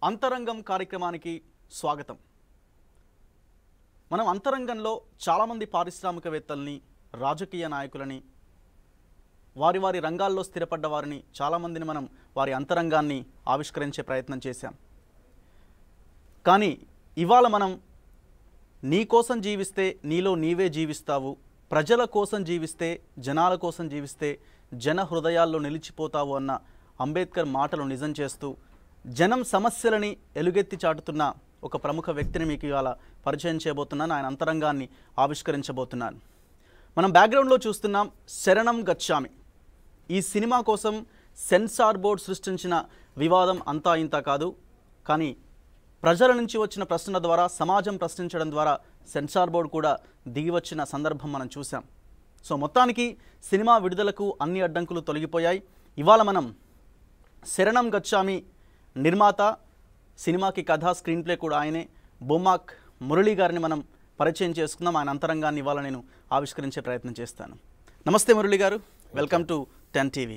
అంతరంగం కార్యక్రమానికి స్వాగతం. మనం అంతరంగంలో చాలామంది పారిశ్రామికవేత్తల్ని, రాజకీయ నాయకులని, వారి రంగాల్లో స్థిరపడ్డ వారిని చాలామందిని మనం వారి అంతరంగాన్ని ఆవిష్కరించే ప్రయత్నం చేశాం. కానీ ఇవాళ మనం నీ కోసం జీవిస్తే నీలో నీవే జీవిస్తావు, ప్రజల కోసం జీవిస్తే, జనాల కోసం జీవిస్తే జన హృదయాల్లో నిలిచిపోతావు అన్న అంబేద్కర్ మాటలు నిజం చేస్తూ జనం సమస్యలని ఎలుగెత్తి చాటుతున్న ఒక ప్రముఖ వ్యక్తిని మీకు ఇవాళ పరిచయం చేయబోతున్నాను. ఆయన అంతరంగాన్ని ఆవిష్కరించబోతున్నాను. మనం బ్యాక్గ్రౌండ్లో చూస్తున్నాం శరణం గచ్చామి. ఈ సినిమా కోసం సెన్సార్ బోర్డ్ సృష్టించిన వివాదం అంతా ఇంత కాదు. కానీ ప్రజల నుంచి వచ్చిన ప్రశ్న ద్వారా, సమాజం ప్రశ్నించడం ద్వారా సెన్సార్ బోర్డు కూడా దిగివచ్చిన సందర్భం మనం చూసాం. సో మొత్తానికి సినిమా విడుదలకు అన్ని అడ్డంకులు తొలగిపోయాయి. ఇవాళ మనం శరణం గచ్చామి నిర్మాత, సినిమాకి కథ, స్క్రీన్ ప్లే కూడా ఆయనే, బొమ్మాక్ మురళీ గారిని మనం పరిచయం చేసుకుందాం. ఆయన అంతరంగాన్ని ఇవాళ నేను ఆవిష్కరించే ప్రయత్నం చేస్తాను. నమస్తే మురళీ గారు, వెల్కమ్ టు 10 టీవీ.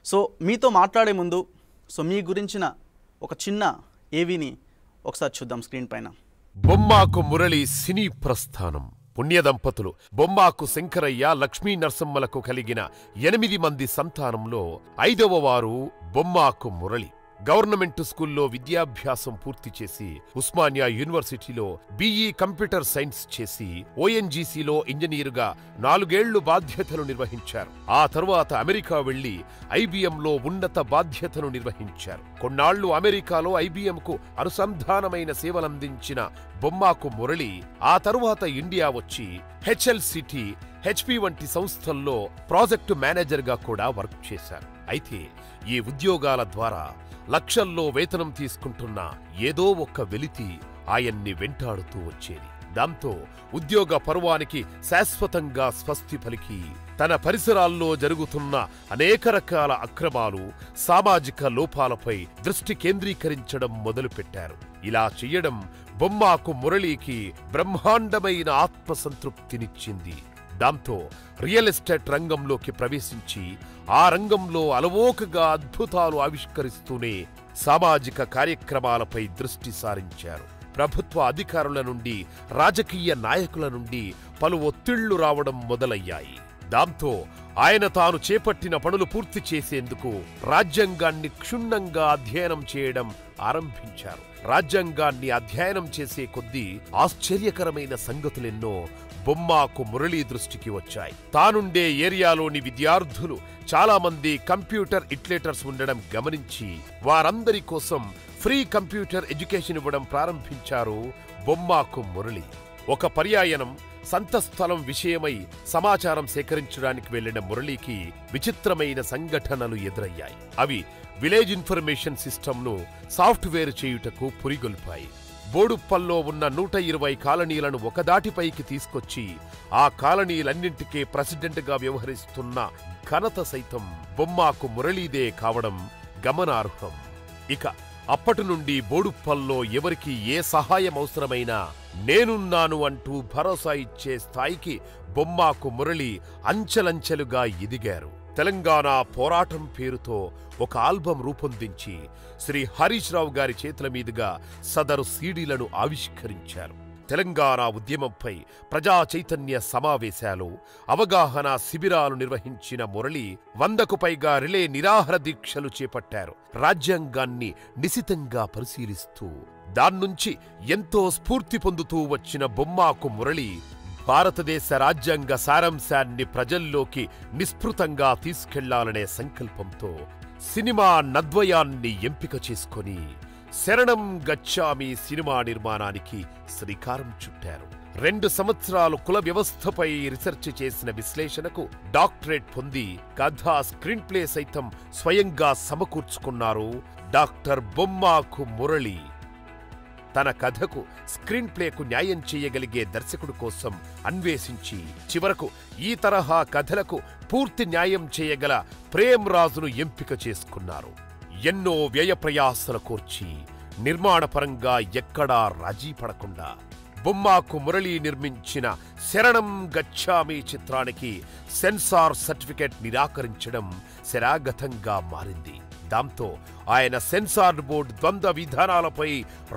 సో మీతో మాట్లాడే ముందు మీ గురించిన ఒక చిన్న ఏవీని ఒకసారి చూద్దాం స్క్రీన్ పైన. బొమ్మాకు మురళి సినీ ప్రస్థానం. పుణ్య దంపతులు బొమ్మాకు శంకరయ్య, లక్ష్మీ నరసింహలకు కలిగిన 8 మంది సంతానంలో 5వ వారు బొమ్మాకు మురళి. గవర్నమెంట్ స్కూల్లో విద్యాభ్యాసం పూర్తి చేసి ఉస్మానియా యూనివర్సిటీలో BE కంప్యూటర్ సైన్స్ చేసి ONGCలో ఇంజనీరుగా 4 ఏళ్లు బాధ్యతలు నిర్వహించారు. ఆ తరువాత అమెరికా వెళ్లి IBMలో ఉన్నత బాధ్యతలు నిర్వహించారు. కొన్నాళ్లు అమెరికాలో IBMకు అనుసంధానమైన సేవలందించిన బొమ్మాకు మురళి ఆ తరువాత ఇండియా వచ్చి HLCT, HP వంటి సంస్థల్లో ప్రాజెక్టు మేనేజర్గా కూడా వర్క్ చేశారు. అయితే ఈ ఉద్యోగాల ద్వారా లక్షల్లో వేతనం తీసుకుంటున్న ఏదో ఒక్క వెలితి ఆయన్ని వెంటాడుతూ వచ్చేది. దాంతో ఉద్యోగ పర్వానికి శాశ్వతంగా స్వస్తి పలికి తన పరిసరాల్లో జరుగుతున్న అనేక రకాల అక్రమాలు, సామాజిక లోపాలపై దృష్టి కేంద్రీకరించడం మొదలుపెట్టారు. ఇలా చెయ్యడం బొమ్మాకు మురళీకి బ్రహ్మాండమైన ఆత్మసంతృప్తినిచ్చింది. దాంతో రియల్ ఎస్టేట్ రంగంలోకి ప్రవేశించి ఆ రంగంలో అలవోకగా అద్భుతాలు ఆవిష్కరిస్తూనే సామాజిక కార్యక్రమాలపై దృష్టి సారించారు. ప్రభుత్వ అధికారుల నుండి, రాజకీయ నాయకుల నుండి పలు ఒత్తిళ్లు రావడం మొదలయ్యాయి. దాంతో ఆయన తాను చేపట్టిన పనులు పూర్తి చేసేందుకు రాజ్యాంగాన్ని క్షుణ్ణంగా అధ్యయనం చేయడం ఆరంభించారు. రాజ్యాంగాన్ని అధ్యయనం చేసే కొద్దీ ఆశ్చర్యకరమైన సంగతులెన్నో బొమ్మాకు మురళీ దృష్టికి వచ్చాయి. తానుండే ఏరియాలోని విద్యార్థులు చాలా మంది కంప్యూటర్ ఇట్లేటర్స్ ఉండడం గమనించి వారందరి కోసం ఫ్రీ కంప్యూటర్ ఎడ్యుకేషన్ ఇవ్వడం ప్రారంభించారు బొమ్మాకు మురళి. ఒక పర్యాయనం సంత స్థలం విషయమై సమాచారం సేకరించడానికి వెళ్లిన మురళీకి విచిత్రమైన సంఘటనలు ఎదురయ్యాయి. అవి విలేజ్ ఇన్ఫర్మేషన్ సిస్టమ్ను సాఫ్ట్వేర్ చేయుటకు పురిగొల్పాయి. బోడుప్పల్లో ఉన్న 120 కాలనీలను ఒకదాటిపైకి తీసుకొచ్చి ఆ కాలనీలన్నింటికీ ప్రెసిడెంట్గా వ్యవహరిస్తున్న ఘనత సైతం బొమ్మాకు మురళీదే కావడం గమనార్హం. ఇక అప్పటి నుండి బోడుప్పల్లో ఎవరికి ఏ సహాయం అవసరమైనా నేనున్నాను అంటూ భరోసా ఇచ్చే స్థాయికి బొమ్మాకు మురళి అంచెలంచెలుగా ఎదిగారు. తెలంగాణ పోరాటం పేరుతో ఒక ఆల్బం రూపొందించి శ్రీ హరీష్ రావు గారి చేతుల మీదుగా సదరు సీడీలను ఆవిష్కరించారు. తెలంగాణ ఉద్యమంపై ప్రజా చైతన్య సమావేశాలు, అవగాహన శిబిరాలు నిర్వహించిన మురళి 100కు పైగా రిలే నిరాహార దీక్షలు చేపట్టారు. రాజ్యాంగాన్ని నిశితంగా పరిశీలిస్తూ దాన్నుంచి ఎంతో స్ఫూర్తి పొందుతూ వచ్చిన బొమ్మాకు మురళి భారతదేశ రాజ్యాంగ సారాంశాన్ని ప్రజల్లోకి నిస్పృతంగా తీసుకెళ్లాలనే సంకల్పంతో సినిమా నద్వయాన్ని ఎంపిక చేసుకొని శరణం గచ్చామి సినిమా నిర్మాణానికి శ్రీకారం చుట్టారు. 2 సంవత్సరాలు కుల వ్యవస్థపై రీసెర్చ్ చేసిన విశ్లేషణకు డాక్టరేట్ పొంది కథ, స్క్రీన్ ప్లే సైతం స్వయంగా సమకూర్చుకున్నారు డాక్టర్ బొమ్మాకు మురళి. తన కథకు, స్క్రీన్ ప్లేకు న్యాయం చేయగలిగే దర్శకుడు కోసం అన్వేషించి చివరకు ఈ తరహా కథలకు పూర్తి న్యాయం చేయగల ప్రేమ్ రాజును ఎంపిక చేసుకున్నారు. ఎన్నో వ్యయప్రయాసలు కోర్చి నిర్మాణపరంగా ఎక్కడా రాజీ పడకుండా బొమ్మాకు మురళి నిర్మించిన శరణం గచ్చామి చిత్రానికి సెన్సార్ సర్టిఫికెట్ నిరాకరించడం శరాగతంగా మారింది. దాంతో ఆయన సెన్సార్ బోర్డు ద్వంద్వ విధానాలపై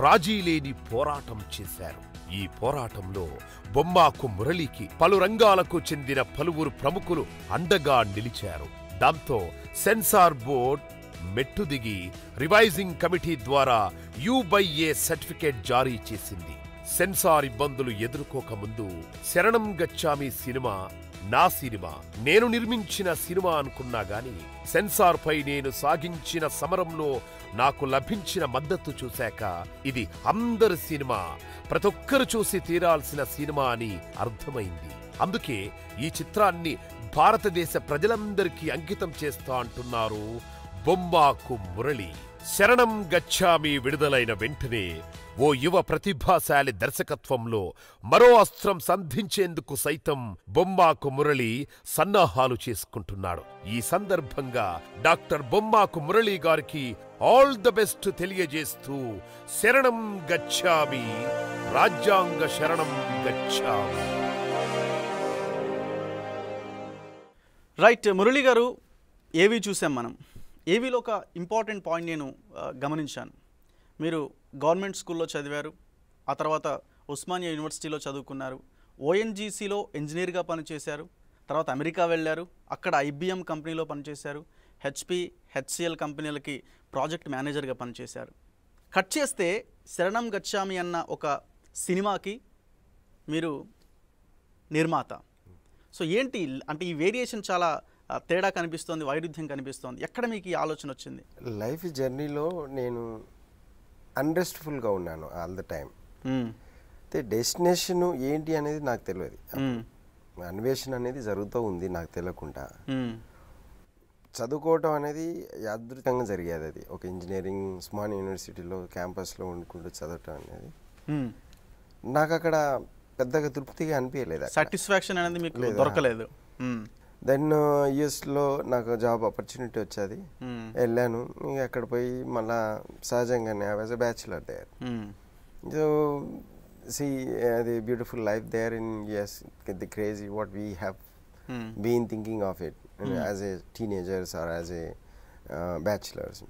రాజీ లేని పోరాటం చేశారు. ఈ పోరాటంలో బొమ్మాకు మురళికి పలు రంగాలకు చెందిన పలువురు ప్రముఖులు అండగా నిలిచారు. దాంతో సెన్సార్ బోర్డ్ మెట్టు దిగి రివైజింగ్ కమిటీ ద్వారా U/A సర్టిఫికేట్ జారీ చేసింది. సెన్సార్ ఇబ్బందులు ఎదుర్కోకముందు శరణం గచ్చామి సినిమా నా సినిమా, నేను నిర్మించిన సినిమా అనుకున్నా గాని సెన్సార్పై నేను సాగించిన సమరంలో నాకు లభించిన మద్దతు చూశాక ఇది అందరి సినిమా, ప్రతొక్కరు చూసి తీరాల్సిన సినిమా అని అర్థమైంది. అందుకే ఈ చిత్రాన్ని భారతదేశ ప్రజలందరికీ అంకితం చేస్తా అంటున్నారు బొమ్మాకు మురళి. శరణం గచ్చామి విడుదలైన వెంటనే ఓ యువ ప్రతిభాశాలి దర్శకత్వంలో మరో అస్త్రం సంధించేందుకు సైతం బొమ్మాకు మురళి సన్నాహాలు చేసుకుంటున్నాడు. ఈ సందర్భంగా డాక్టర్ బొమ్మాకు మురళి గారికి ఆల్ ద బెస్ట్ తెలియజేస్తూ శరణం గచ్చామి, రాజ్యాంగ శరణం గచ్చామి. రైట్ మురళి గారు, ఏవి చూసాం మనం. ఏవీలో ఒక ఇంపార్టెంట్ పాయింట్ నేను గమనించాను. మీరు గవర్నమెంట్ స్కూల్లో చదివారు, ఆ తర్వాత ఉస్మానియా యూనివర్సిటీలో చదువుకున్నారు, ONGCలో ఇంజనీర్గా పనిచేశారు, తర్వాత అమెరికా వెళ్ళారు, అక్కడ IBM కంపెనీలో పనిచేశారు, HP, HCL కంపెనీలకి ప్రాజెక్ట్ మేనేజర్గా పనిచేశారు. కట్ చేస్తే శరణం గచ్చామి అన్న ఒక సినిమాకి మీరు నిర్మాత. సో ఏంటి అంటే ఈ వేరియేషన్ చాలా తేడా కనిపిస్తోంది, వైరుధ్యం కనిపిస్తోంది. ఎక్కడ మీకు ఈ ఆలోచన వచ్చింది? లైఫ్ జర్నీలో నేను అన్రెస్ట్ఫుల్గా ఉన్నాను ఆల్ ద టైమ్. అయితే డెస్టినేషన్ ఏంటి అనేది నాకు తెలియదు. అన్వేషణ అనేది జరుగుతూ ఉంది నాకు తెలియకుండా. చదువుకోవటం అనేది యాదృతంగా జరిగేది. అది ఒక ఇంజనీరింగ్ ఉస్మానియా యూనివర్సిటీలో క్యాంపస్లో వండుకుంటూ చదవటం అనేది నాకు అక్కడ పెద్దగా తృప్తిగా అనిపించలేదు. సాటిస్ఫాక్షన్ అనేది మీకు దొరకలేదు. దెన్ యుఎస్లో నాకు జాబ్ ఆపర్చునిటీ వచ్చేది, వెళ్ళాను. ఇంకా అక్కడ పోయి మళ్ళా సహజంగానే I was a bachelor there. So see the beautiful life there in US, the crazy what we have been thinking of it as a teenagers or as a bachelors.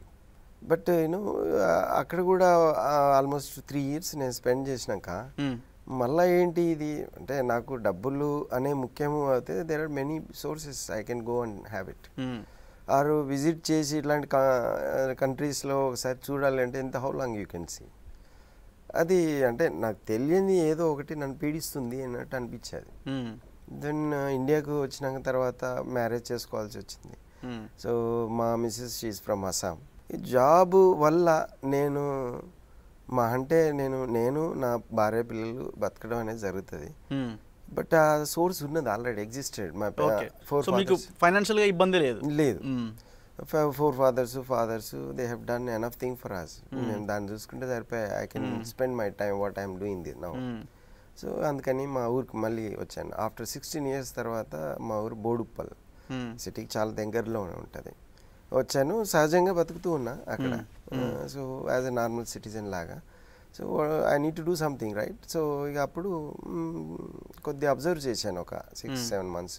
But you know అక్కడ కూడా almost 3 years నేను spend చేసినాక మళ్ళీ ఏంటి ఇది అంటే నాకు డబ్బులు అనే ముఖ్యము అయితే there are many sources I can go and have it. ఆరు విజిట్ చేసి ఇట్లాంటి కంట్రీస్లో ఒకసారి చూడాలంటే ఎంత how long you can see. అది అంటే నాకు తెలియని ఏదో ఒకటి నన్ను పీడిస్తుంది అన్నట్టు అనిపించేది. దెన్ ఇండియాకు వచ్చినాక తర్వాత మ్యారేజ్ చేసుకోవాల్సి వచ్చింది. సో మా మిస్సెస్ షీఈస్ ఫ్రమ్ అస్సాం. ఈ జాబ్ వల్ల నేను అంటే నేను నా భార్య పిల్లలు బతకడం అనేది జరుగుతుంది. బట్ ఆ సోర్స్ ఉన్నది ఆల్రెడీ ఎగ్జిస్టెడ్. మా 4 ఫైనాన్షియల్గా ఇబ్బంది లేదు. 4 fathers they have done enough thing for us. మేము దాన్ని చూసుకుంటే సరిపోయి I can spend my time what I'm doing the now. So అందుకని మా ఊరికి మళ్ళీ వచ్చాను. ఆఫ్టర్ 16 years తర్వాత మా ఊరు బోడుప్పల్ సిటీకి చాలా దగ్గరలో ఉంటుంది. వచ్చాను, సహజంగా బతుకుతూ ఉన్నా అక్కడ. So as a normal citizen లాగా. So I need to do something right. So ఇక అప్పుడు కొద్దిగా అబ్జర్వ్ చేశాను ఒక 6-7 months.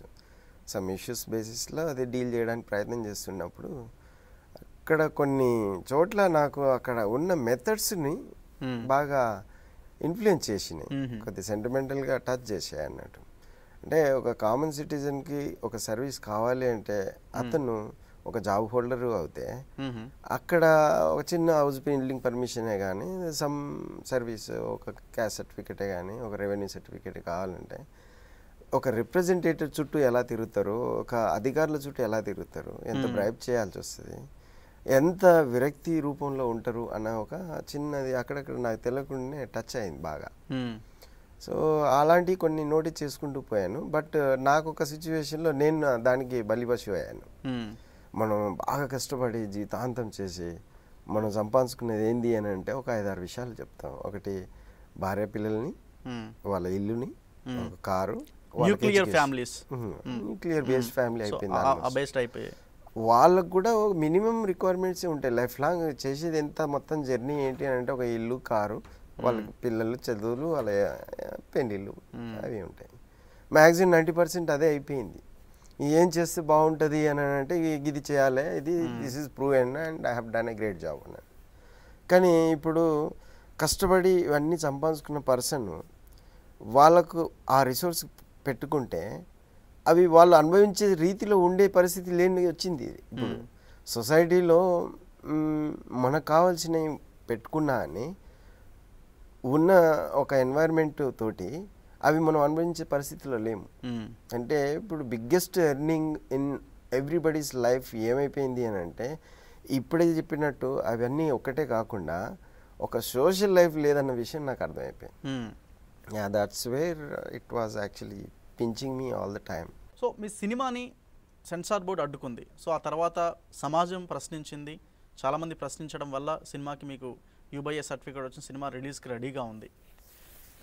సమ్ ఇష్యూస్ బేసిస్లో అది డీల్ చేయడానికి ప్రయత్నం చేస్తున్నప్పుడు అక్కడ కొన్ని చోట్ల నాకు అక్కడ ఉన్న మెథడ్స్ని బాగా ఇన్ఫ్లుయెన్స్ చేసినాయి, కొద్దిగా సెంటిమెంటల్గా టచ్ చేసాయి అన్నట్టు. అంటే ఒక కామన్ సిటిజన్కి ఒక సర్వీస్ కావాలి అంటే అతను ఒక జాబ్ హోల్డర్ అవుతే అక్కడ ఒక చిన్న హౌస్ బిల్డింగ్ పర్మిషనే కానీ సమ్ సర్వీస్ ఒక క్యాస్ట్ సర్టిఫికేటే కానీ ఒక రెవెన్యూ సర్టిఫికేట్ కావాలంటే ఒక రిప్రజెంటేటివ్ చుట్టూ ఎలా తిరుగుతారు, ఒక అధికారుల చుట్టూ ఎలా తిరుగుతారు, ఎంత బ్రైబ్ చేయాల్సి వస్తుంది, ఎంత విరక్తి రూపంలో ఉంటారు అన్న ఒక చిన్నది అక్కడక్కడ నాకు తెలియకుండానే టచ్ అయింది బాగా. సో అలాంటివి కొన్ని నోటీస్ చేసుకుంటూ పోయాను. బట్ నాకు ఒక సిచ్యువేషన్లో నేను దానికి బలిపశు అయ్యాను. మనం బాగా కష్టపడి జీవితాంతం చేసి మనం సంపాదించుకునేది ఏంది అని అంటే ఒక 5-6 విషయాలు చెప్తాం. ఒకటి భార్య పిల్లల్ని, వాళ్ళ ఇల్లుని, ఒక car, nuclear families, nuclear based family అయిపోయింది. వాళ్ళకు కూడా మినిమం రిక్వైర్మెంట్స్ ఉంటాయి లైఫ్ లాంగ్. చేసేది ఎంత మొత్తం జర్నీ ఏంటి అని అంటే ఒక ఇల్లు, కారు, వాళ్ళ పిల్లలు చదువులు, వాళ్ళ పెళ్ళిళ్ళు అవి ఉంటాయి. మ్యాక్సిమం 90% అదే అయిపోయింది. ఏం చేస్తే బాగుంటుంది అని అంటే ఇది చేయాలి, this is prove and I have done a great job అన్నాడు. కానీ ఇప్పుడు కష్టపడి ఇవన్నీ సంపాదించుకున్న పర్సన్ వాళ్ళకు ఆ రిసోర్స్ పెట్టుకుంటే అవి వాళ్ళు అనుభవించే రీతిలో ఉండే పరిస్థితి లేని వచ్చింది. ఇప్పుడు సొసైటీలో మనకు కావాల్సినవి పెట్టుకున్నా అని ఉన్న ఒక ఎన్వైర్న్మెంట్ తోటి అవి మనం అనుభవించే పరిస్థితిలో లేము. అంటే ఇప్పుడు biggest earning in everybody's life ఏమైపోయింది అని అంటే ఇప్పుడే చెప్పినట్టు అవన్నీ ఒక్కటే కాకుండా ఒక సోషల్ లైఫ్ లేదన్న విషయం నాకు అర్థమైపోయింది. That's where it was actually pinching me all the time. So మీ సినిమాని సెన్సార్ బోర్డు అడ్డుకుంది. సో ఆ తర్వాత సమాజం ప్రశ్నించింది, చాలామంది ప్రశ్నించడం వల్ల సినిమాకి మీకు యూబైఏ సర్టిఫికేట్ వచ్చిన సినిమా రిలీజ్కి రెడీగా ఉంది.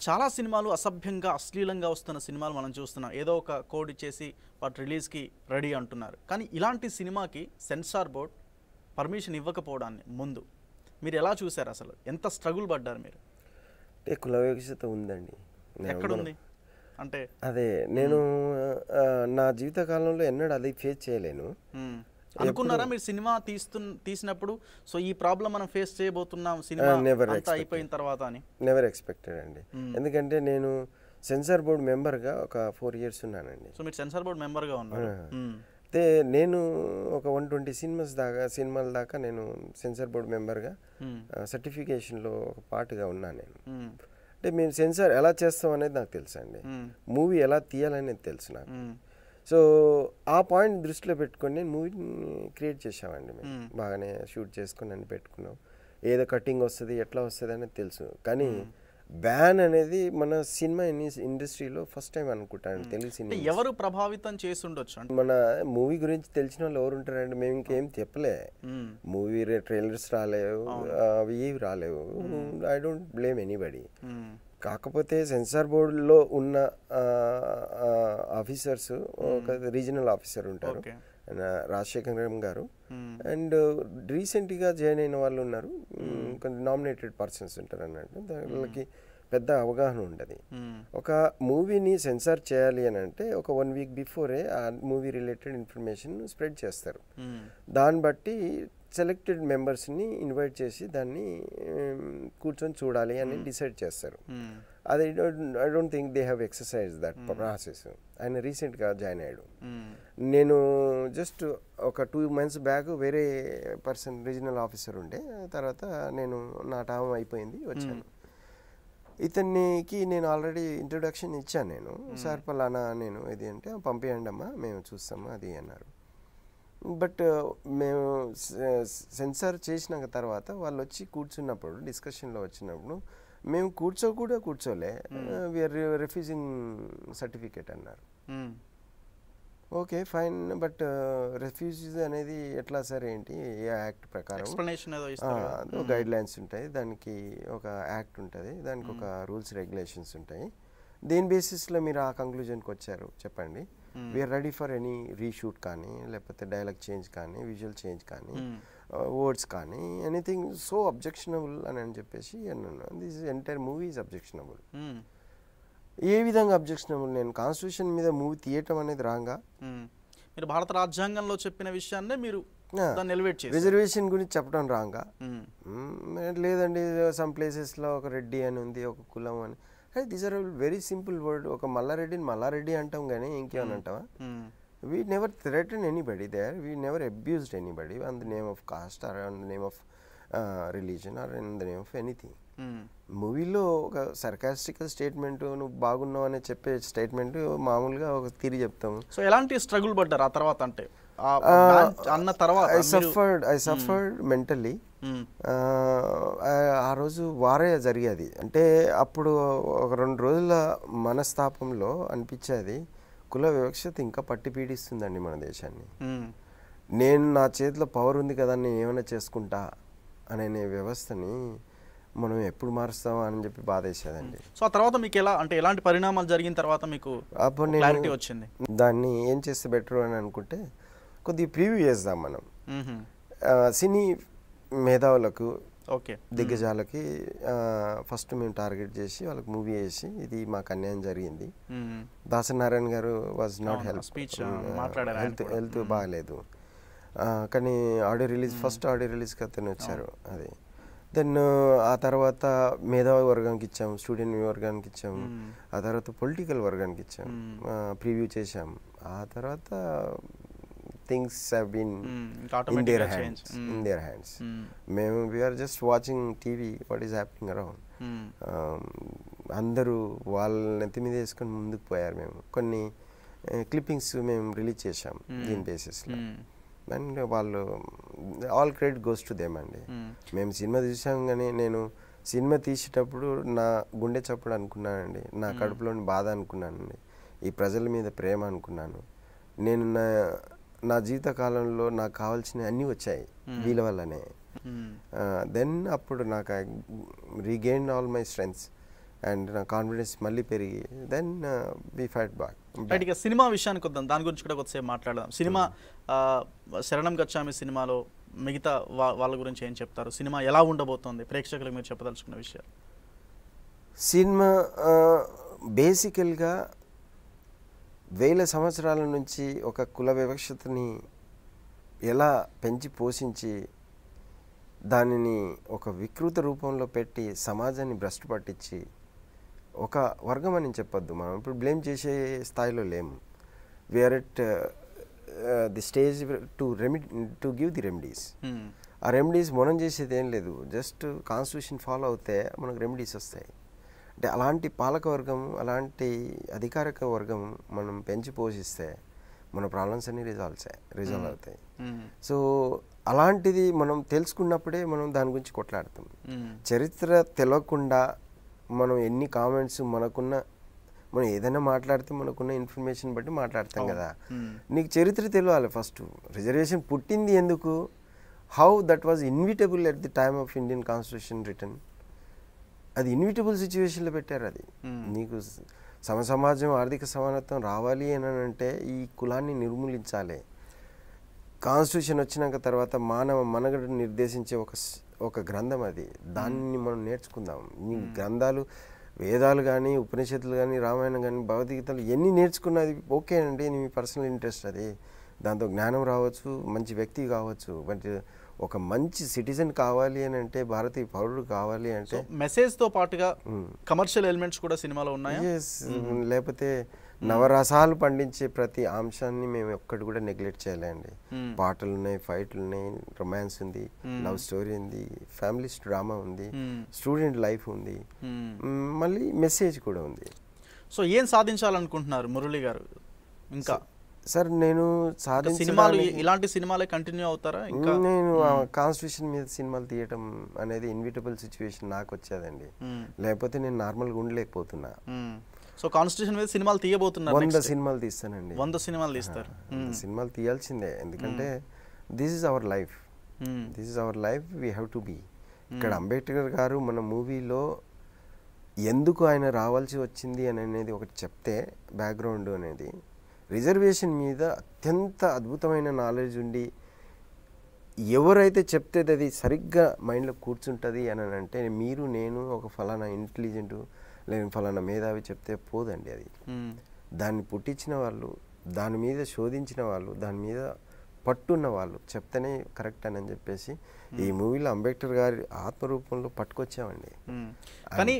చాలా సినిమాలు అసభ్యంగా అశ్లీలంగా వస్తున్న సినిమాలు మనం చూస్తున్నాం. ఏదో ఒక కోడ్ ఇచ్చేసి వాటి రిలీజ్కి రెడీ అంటున్నారు. కానీ ఇలాంటి సినిమాకి సెన్సార్ బోర్డ్ పర్మిషన్ ఇవ్వకపోవడాన్ని ముందు మీరు ఎలా చూశారు? అసలు ఎంత స్ట్రగుల్ పడ్డారు మీరు? కుల వివక్షత ఉందండి. ఎక్కడుంది అంటే అదే నేను నా జీవితకాలంలో ఎన్నడూ అది ఫేస్ చేయలేను. అనుకున్నారా మీరు సినిమా తీసినప్పుడు సో ఈ ప్రాబ్లం మనం ఫేస్ చేయబోతున్నాం సినిమా అంతా అయిపోయిన తర్వాత అని? నెవర్ ఎక్స్పెక్టెడ్ అండి. ఎందుకంటే నేను సెన్సార్ బోర్డ్ మెంబర్గా ఒక 4 years ఉన్నానండి. సో మీరు సెన్సార్ బోర్డ్ మెంబర్గా ఉన్నారు. అయితే నేను ఒక 120 సినిమాల దాకా నేను సెన్సార్ బోర్డ్ మెంబర్గా సర్టిఫికేషన్లో ఒక పార్ట్గా ఉన్నాను నేను. అంటే మేము సెన్సార్ ఎలా చేస్తాం అనేది నాకు తెలుసు అండి, మూవీ ఎలా తీయాలనేది తెలుసు నాకు. సో ఆ పాయింట్ దృష్టిలో పెట్టుకొని నేను మూవీని క్రియేట్ చేసామండి. మేము బాగానే షూట్ చేసుకొని అన్ని పెట్టుకున్నాం. ఏదో కటింగ్ వస్తుంది ఎట్లా వస్తుంది అనేది తెలుసు. కానీ బ్యాన్ అనేది మన సినిమా ఇండస్ట్రీలో ఫస్ట్ టైం అనుకుంటాను తెలుగు సినిమా. ఎవరు ప్రభావితం చేసి ఉండొచ్చు? మన మూవీ గురించి తెలిసిన వాళ్ళు ఎవరు ఉంటారండి? మేము ఇంకేం చెప్పలే, మూవీ ట్రైలర్స్ రాలేవు, అవి ఏవి రాలేవు. I don't blame anybody. కాకపోతే సెన్సార్ బోర్డులో ఉన్న ఆఫీసర్స్, ఒక రీజనల్ ఆఫీసర్ ఉంటారు రాజశేఖరం గారు, అండ్ రీసెంట్గా జాయిన్ అయిన వాళ్ళు ఉన్నారు, కొంచెం నామినేటెడ్ పర్సన్స్ ఉంటారు అన్నట్టు. వాళ్ళకి పెద్ద అవగాహన ఉండదు. ఒక మూవీని సెన్సార్ చేయాలి అని అంటే ఒక 1 week బిఫోరే ఆ మూవీ రిలేటెడ్ ఇన్ఫర్మేషన్ స్ప్రెడ్ చేస్తారు. దాన్ని బట్టి సెలెక్టెడ్ మెంబర్స్ని ఇన్వైట్ చేసి దాన్ని కూర్చొని చూడాలి అని డిసైడ్ చేస్తారు. అది I don't think they have exercise that process. ఆయన రీసెంట్గా జాయిన్ అయ్యాడు. నేను జస్ట్ ఒక 2 months బ్యాక్ వేరే పర్సన్ రీజనల్ ఆఫీసర్ ఉండే, తర్వాత నేను నా టైం అయిపోయింది వచ్చాను. ఇతనికి నేను ఆల్రెడీ ఇంట్రొడక్షన్ ఇచ్చాను. నేను సార్ పలానా నేను ఇది అంటే పంపించండి అమ్మా మేము చూస్తాము అది అన్నారు. బట్ మేము సెన్సార్ చేసినాక తర్వాత వాళ్ళు వచ్చి కూర్చున్నప్పుడు డిస్కషన్లో వచ్చినప్పుడు మేము కూర్చోలే, వీఆర్ రిఫ్యూజింగ్ సర్టిఫికేట్ అన్నారు. ఓకే ఫైన్, బట్ రిఫ్యూజ్ అనేది ఎట్లా సార్ ఏంటి, ఏ యాక్ట్ ప్రకారం గైడ్ లైన్స్ ఉంటాయి, దానికి ఒక యాక్ట్ ఉంటుంది, దానికి ఒక రూల్స్ రెగ్యులేషన్స్ ఉంటాయి. దేని బేసిస్లో మీరు ఆ కంక్లూజన్కి వచ్చారు చెప్పండి. We're ready for any reshoot కానీ, లేకపోతే డైలాగ్ చేంజ్ కానీ, విజువల్ చేంజ్ కానీ, వర్డ్స్ కానీ, ఎనీథింగ్ సో అబ్జెక్షనబుల్ అని చెప్పేసి అన్నాను. This entire movie is objectionable. ఏ విధంగా అబ్జెక్షనబుల్? నేను కాన్స్టిట్యూషన్ మీద మూవీ తీయటం అనేది రాంగా? మీరు భారత రాజ్యాంగంలో చెప్పిన విషయాన్నే మీరు రిజర్వేషన్ గురించి చెప్పడం రాంగా? లేదండి, సమ్ ప్లేసెస్లో ఒక రెడ్డి అని ఉంది, ఒక కులం అని. These are very simple word. ఒక మల్లారెడ్డిని మల్లారెడ్డి అంటాం కానీ ఇంకేమని అంటావా? We never threaten anybody there, we never abused anybody on the name of caste or on the name of religion or in the name of anything. మూవీలో ఒక సర్కాస్టికల్ statement, నువ్వు బాగున్నావు అని చెప్పే స్టేట్మెంట్ మామూలుగా ఒక తీరి చెప్తాము. సో ఎలాంటి స్ట్రగుల్ పడ్డారు ఆ తర్వాత? అంటే అన్న తర్వాత ఐ సఫర్డ్ మెంటల్లీ. ఆ రోజు వారే జరిగేది. అంటే అప్పుడు ఒక 2 రోజుల మనస్తాపంలో అనిపించేది, కుల వివక్షత ఇంకా పట్టి పీడిస్తుందండి మన దేశాన్ని. నేను నా చేతిలో పవర్ ఉంది కదా, నేను ఏమైనా చేసుకుంటా అనే వ్యవస్థని మనం ఎప్పుడు మారుస్తామా అని చెప్పి బాధేసేదండి. సో ఆ తర్వాత మీకు ఎలా, అంటే ఎలాంటి పరిణామాలు జరిగిన తర్వాత మీకు అప్పుడు క్లారిటీ వచ్చింది? దాన్ని ఏం చేస్తే బెటర్ అని అనుకుంటే కొద్దిగా ప్రివ్యూ చేద్దాం మనం. సినీ మేధావులకు ఓకే. దిగ్గజాలకి ఫస్ట్ మేము టార్గెట్ చేసి వాళ్ళకి మూవీ వేసి ఇది మాకు అన్యాయం జరిగింది. దాసనారాయణ గారు వాజ్ నాట్ హెల్త్ బాగాలేదు, కానీ ఆడియో రిలీజ్ ఫస్ట్ ఆడియో రిలీజ్కి అతను వచ్చారు. అది దెన్ ఆ తర్వాత మేధావి వర్గానికి ఇచ్చాము, స్టూడెంట్ వర్గానికి ఇచ్చాము, ఆ తర్వాత పొలిటికల్ వర్గానికి ఇచ్చాము, ప్రివ్యూ చేసాము. ఆ తర్వాత things have been in their hands. మేము we're just watching TV what is happening around. అందరూ వాళ్ళ నెత్తి మీద వేసుకొని ముందుకు పోయారు. మేము కొన్ని క్లిప్పింగ్స్ మేము రిలీజ్ చేసాం దీని బేసిస్లో, అండ్ వాళ్ళు all credit goes to them అండి. మేము సినిమా చూసాం, కానీ నేను సినిమా తీసేటప్పుడు నా గుండె చప్పుడు అనుకున్నానండి, నా కడుపులోని బాధ అనుకున్నానండి, ఈ ప్రజల మీద ప్రేమ అనుకున్నాను. నేను నా జీవితకాలంలో నాకు కావాల్సిన అన్నీ వచ్చాయి వీళ్ళ వల్లనే. దెన్ అప్పుడు నాకు regain all my strengths and నా కాన్ఫిడెన్స్ మళ్ళీ పెరిగి దెన్ వి ఫైట్ బ్యాక్. ఇక సినిమా విషయానికి వద్దాం, దాని గురించి కూడా కొద్దిసేపు మాట్లాడదాం. సినిమా శరణం గచ్చామి సినిమాలో మిగతా వాళ్ళ గురించి ఏం చెప్తారు? సినిమా ఎలా ఉండబోతోంది ప్రేక్షకులకు మీరు చెప్పదలుచుకున్న విషయాలు? సినిమా బేసికల్గా వేల సంవత్సరాల నుంచి ఒక కుల వివక్షతని ఎలా పెంచి పోషించి దానిని ఒక వికృత రూపంలో పెట్టి సమాజాన్ని భ్రష్టు పట్టించి ఒక వర్గం అని చెప్పొద్దు, మనం ఇప్పుడు బ్లేమ్ చేసే స్థాయిలో లేము. We are at the stage to give the remedies. ఆ రెమెడీస్ మనం చేసేది ఏం లేదు, జస్ట్ కాన్స్టిట్యూషన్ ఫాలో అవుతే మనకు రెమెడీస్ వస్తాయి. అంటే అలాంటి పాలకవర్గం, అలాంటి అధికారిక వర్గం మనం పెంచి పోషిస్తే మన ప్రాబ్లమ్స్ అన్నీ రిజాల్వ్ అవుతాయి. సో అలాంటిది మనం తెలుసుకున్నప్పుడే మనం దాని గురించి కొట్లాడతాం. చరిత్ర తెలియకుండా మనం ఎన్ని కామెంట్స్ మనం ఏదైనా మాట్లాడితే మనకున్న ఇన్ఫర్మేషన్ బట్టి మాట్లాడతాం కదా. నీకు చరిత్ర తెలియాలి ఫస్ట్. రిజర్వేషన్ పుట్టింది ఎందుకు, how that was inevitable at the time of Indian constitution return. అది ఇన్విటబుల్ సిచ్యువేషన్లో పెట్టారు. అది నీకు సమాజం ఆర్థిక సమానత్వం రావాలి అని అంటే ఈ కులాన్ని నిర్మూలించాలి. కాన్స్టిట్యూషన్ వచ్చినాక తర్వాత మానవ మనగడను నిర్దేశించే ఒక గ్రంథం అది. దాన్ని మనం నేర్చుకుందాం. ఈ గ్రంథాలు, వేదాలు కానీ, ఉపనిషత్తులు కానీ, రామాయణం కానీ, భగవద్గీతలు ఎన్ని నేర్చుకున్నది ఓకే అండి, మీ పర్సనల్ ఇంట్రెస్ట్ అది. దాంతో జ్ఞానం రావచ్చు, మంచి వ్యక్తి కావచ్చు, బట్ ఒక మంచి సిటిజన్ కావాలి అని అంటే, భారతీయ పౌరుడు కావాలి అంటే మెసేజ్తో పాటుగా కమర్షియల్ ఎలిమెంట్స్ కూడా సినిమాలో ఉన్నాయి. లేకపోతే నవరసాలు పండించే ప్రతి అంశాన్ని మేము ఒక్కటి కూడా నెగ్లెక్ట్ చేయలేండి. పాటలు ఉన్నాయి, ఫైట్లు ఉన్నాయి, రొమాన్స్ ఉంది, లవ్ స్టోరీ ఉంది, ఫ్యామిలీ డ్రామా ఉంది, స్టూడెంట్ లైఫ్ ఉంది, మళ్ళీ మెసేజ్ కూడా ఉంది. సో ఏం సాధించాలనుకుంటున్నారు మురళి గారు? ఇంకా సార్ నేను సినిమాలు, ఇలాంటి సినిమాలే కంటిన్యూ అవుతారా? ఇంకా నేను కాన్స్టిట్యూషన్ మీద సినిమాలు తీయటం అనేది ఇన్విటబుల్ సిచ్యువేషన్ నాకు వచ్చేదండి. లేకపోతే నేను నార్మల్గా ఉండలేకపోతున్నా. సో కాన్స్టిట్యూషన్ మీద సినిమాలు తీయబోతున్నారు? 100 సినిమాలు తీస్తానండి. 100 సినిమాలు తీస్తారు? సినిమాలు తీయాల్సిందే, ఎందుకంటే this is our life. This is our life, we have to be. ఇక్కడ అంబేద్కర్ గారు మన మూవీలో ఎందుకు ఆయన రావాల్సి వచ్చింది అని అనేది ఒకటి చెప్తే, బ్యాక్గ్రౌండ్ అనేది రిజర్వేషన్ మీద అత్యంత అద్భుతమైన నాలెడ్జ్ ఉండి ఎవరైతే చెప్తే అది సరిగ్గా మైండ్లో కూర్చుంటుంది అని అంటే, మీరు నేను ఒక ఫలానా ఇంటెలిజెంట్ లేని ఫలానా మేధావి చెప్తే పోదండి అది. దాన్ని పుట్టించిన వాళ్ళు, దాని మీద శోధించిన వాళ్ళు, దాని మీద పట్టున్న వాళ్ళు చెప్తేనే కరెక్ట్ అని చెప్పేసి ఈ మూవీలో అంబేద్కర్ గారి ఆత్మరూపంలో పట్టుకొచ్చామండి. కానీ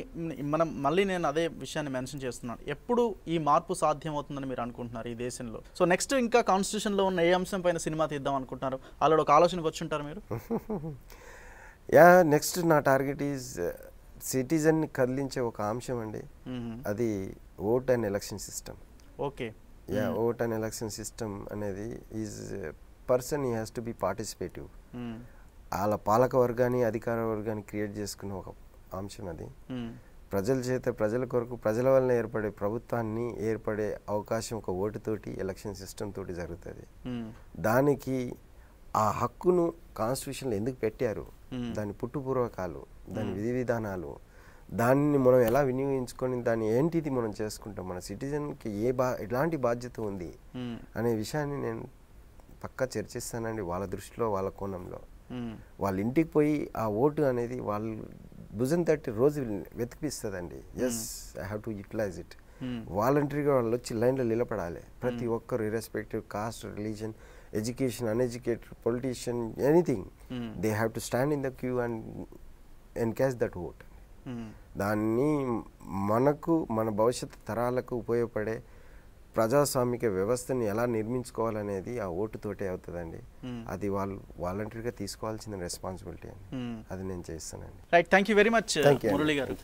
నేను అదే విషయాన్ని మెన్షన్ చేస్తున్నాను, ఎప్పుడు ఈ మార్పు సాధ్యం అవుతుందని మీరు అనుకుంటున్నారు ఈ దేశంలో? సో నెక్స్ట్ ఇంకా కాన్స్టిట్యూషన్లో ఉన్న ఏ అంశం పైన సినిమా తీద్దాం అనుకుంటున్నారు? అలా ఒక ఆలోచనకు వచ్చి ఉంటారు మీరు? నెక్స్ట్ నా టార్గెట్ ఈజ్ సిటిజన్ని కదిలించే ఒక అంశం అండి, అది vote and election system. Okay. Vote and election system అనేది is person he has to be participative. వాళ్ళ పాలక వర్గాన్ని, అధికార వర్గాన్ని క్రియేట్ చేసుకున్న ఒక అంశం అది. ప్రజల చేత, ప్రజల కొరకు, ప్రజల వలన ఏర్పడే ప్రభుత్వాన్ని ఏర్పడే అవకాశం ఒక ఓటుతోటి, ఎలక్షన్ సిస్టమ్ తోటి జరుగుతుంది. దానికి ఆ హక్కును కాన్స్టిట్యూషన్లో ఎందుకు పెట్టారు, దాని పుట్టుపూర్వకాలు, దాని విధి విధానాలు, దాన్ని మనం ఎలా వినియోగించుకొని దాన్ని ఏంటిది మనం చేసుకుంటాం, మన సిటిజన్కి ఎలాంటి బాధ్యత ఉంది అనే విషయాన్ని నేను పక్కా చర్చిస్తానండి, వాళ్ళ దృష్టిలో, వాళ్ళ కోణంలో. వాళ్ళ ఇంటికి పోయి ఆ ఓటు అనేది వాళ్ళు భుజం తట్టి రోజు వెతికిపిస్తుందండి. Yes, I have to utilise it. వాలంటరీగా వాళ్ళు వచ్చి లైన్లో నిలబడాలి. ప్రతి ఒక్కరు irrespective caste, religion, education, uneducated, politician, anything, they have to stand in the queue and catch that vote. దాన్ని మనకు మన భవిష్యత్తు తరాలకు ఉపయోగపడే ప్రజాస్వామిక వ్యవస్థని ఎలా నిర్మించుకోవాలనేది ఆ ఓటుతోటే అవుతుందండి. అది వాళ్ళు వాలంటరీగా తీసుకోవాల్సిన రెస్పాన్సిబిలిటీ అండి. అది నేను చేస్తానండి. Right, thank you very much Murali గారు.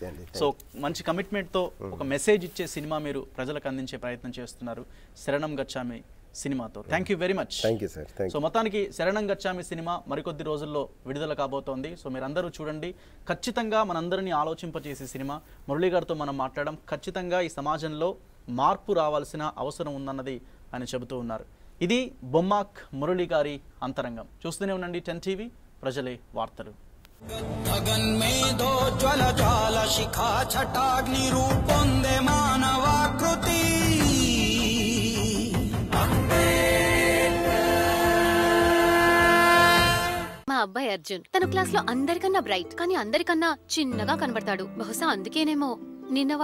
సో మంచి కమిట్మెంట్తో ఒక మెసేజ్ ఇచ్చే సినిమా మీరు ప్రజలకు అందించే ప్రయత్నం చేస్తున్నారు శరణం గచ్చామి సినిమాతో. Thank you very much. Thank you sir. So మొత్తానికి శరణం గచ్చామి సినిమా మరికొద్ది రోజుల్లో విడుదల కాబోతోంది. సో మీరందరూ చూడండి. ఖచ్చితంగా మనందరినీ ఆలోచింపజేసే సినిమా. మురళి గారితో మనం మాట్లాడడం, ఖచ్చితంగా ఈ సమాజంలో మార్పు రావాల్సిన అవసరం ఉందన్నది ఆయన చెబుతూ ఉన్నారు. ఇది బొమ్మాక్ మురళి గారి అంతరంగం. చూస్తూనే ఉండండి 10 టీవీ, ప్రజలే వార్తలు. గగన్ మేధో జ్వల జాల శిఖా ఛటాగ్ని రూపొందే మానవాకృతి. మా అబ్బాయి అర్జున్ తన క్లాస్ లో అందరికన్నా బ్రైట్, కానీ అందరికన్నా చిన్నగా కనబడతాడు. బహుశా అందుకేనేమో నిన్న